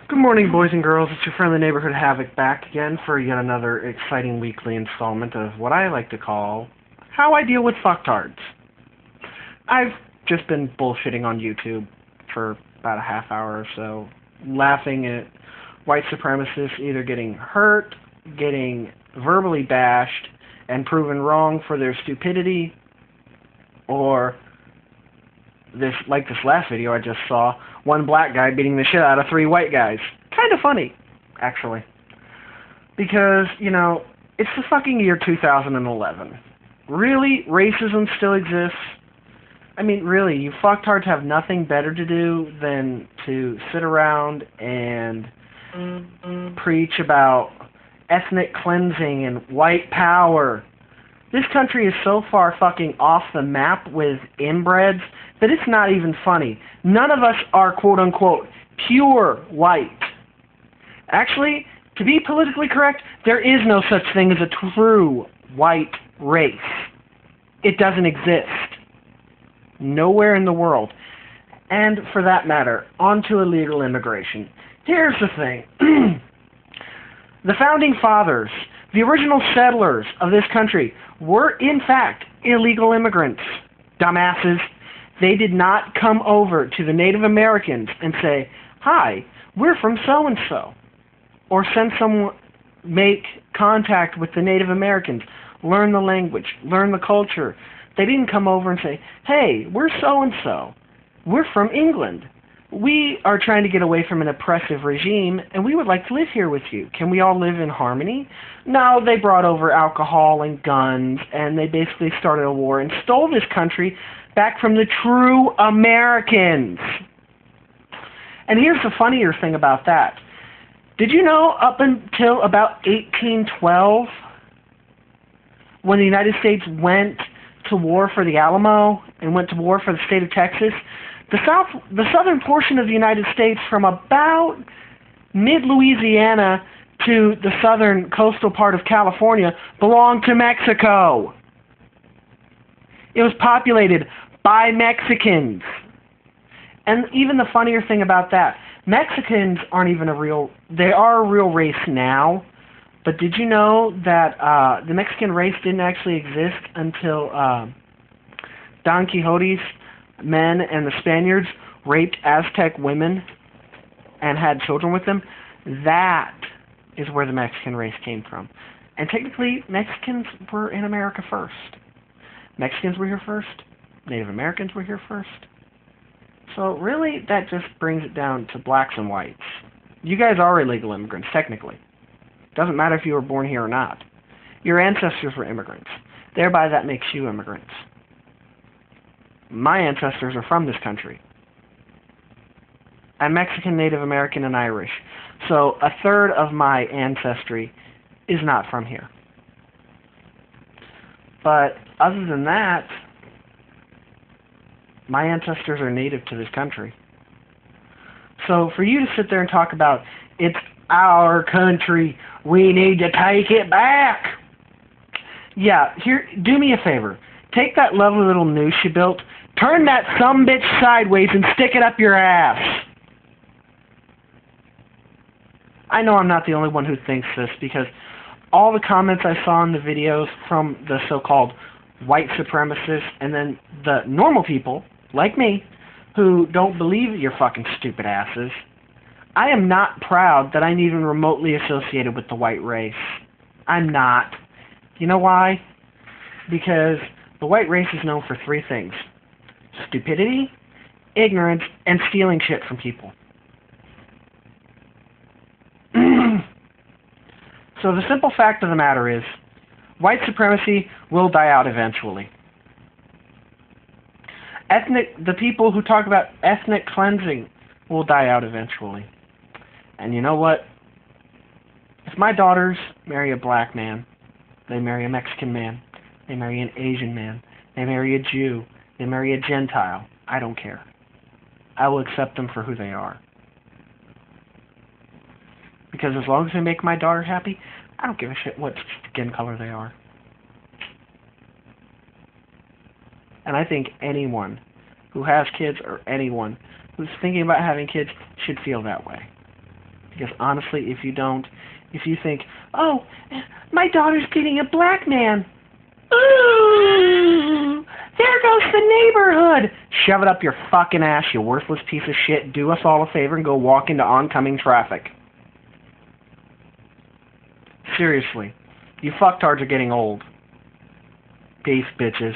Good morning, boys and girls. It's your friendly neighborhood Havoc back again for yet another exciting weekly installment of what I like to call How I Deal with Fucktards. I've just been bullshitting on YouTube for about a half hour or so, laughing at white supremacists either getting hurt, getting verbally bashed, and proven wrong for their stupidity, or this last video I just saw, one black guy beating the shit out of three white guys. Kind of funny, actually. Because, it's the fucking year 2011. Really? Racism still exists? I mean, really, you fucktards have nothing better to do than to sit around and preach about ethnic cleansing and white power. This country is so far fucking off the map with inbreds that it's not even funny. None of us are quote-unquote pure white. Actually, to be politically correct, there is no such thing as a true white race. It doesn't exist. Nowhere in the world. And for that matter, on to illegal immigration. Here's the thing. The founding fathers, the original settlers of this country, were in fact illegal immigrants. Dumbasses. They did not come over to the Native Americans and say, "Hi, we're from so-and-so." Or make contact with the Native Americans, learn the language, learn the culture. They didn't come over and say, "Hey, we're so-and-so. We're from England. We are trying to get away from an oppressive regime, and we would like to live here with you. Can we all live in harmony?" No, they brought over alcohol and guns, and they basically started a war and stole this country back from the true Americans. And here's the funnier thing about that. Did you know up until about 1812, when the United States went to war for the Alamo and went to war for the state of Texas, the southern portion of the United States, from about mid-Louisiana to the southern coastal part of California, belonged to Mexico. It was populated by Mexicans. And even the funnier thing about that, Mexicans aren't even they are a real race now, but did you know that the Mexican race didn't actually exist until Don Quixote's men and the Spaniards raped Aztec women and had children with them? That is where the Mexican race came from. And technically, Mexicans were in America first. Mexicans were here first. Native Americans were here first. So really, that just brings it down to blacks and whites. You guys are illegal immigrants, technically. Doesn't matter if you were born here or not. Your ancestors were immigrants. Thereby, that makes you immigrants. My ancestors are from this country. I'm Mexican, Native American, and Irish. So a third of my ancestry is not from here. But other than that, my ancestors are native to this country. So for you to sit there and talk about, it's our country, we need to take it back. Yeah, here, do me a favor. Take that lovely little noose you built, turn that sumbitch sideways and stick it up your ass. I know I'm not the only one who thinks this, because all the comments I saw in the videos from the so-called white supremacists and then the normal people, like me, who don't believe your fucking stupid asses, I am not proud that I'm even remotely associated with the white race. I'm not. You know why? Because the white race is known for three things: stupidity, ignorance, and stealing shit from people. So the simple fact of the matter is, white supremacy will die out eventually. The people who talk about ethnic cleansing will die out eventually. And you know what? If my daughters marry a black man, they marry a Mexican man, they marry an Asian man, they marry a Jew, they marry a Gentile, I don't care. I will accept them for who they are. Because as long as they make my daughter happy, I don't give a shit what skin color they are. And I think anyone who has kids, or anyone who's thinking about having kids, should feel that way. Because honestly, if you think, oh, my daughter's dating a black man. Ooh, there goes the neighborhood. Shove it up your fucking ass, you worthless piece of shit. Do us all a favor and go walk into oncoming traffic. Seriously, you fucktards are getting old. Peace, bitches.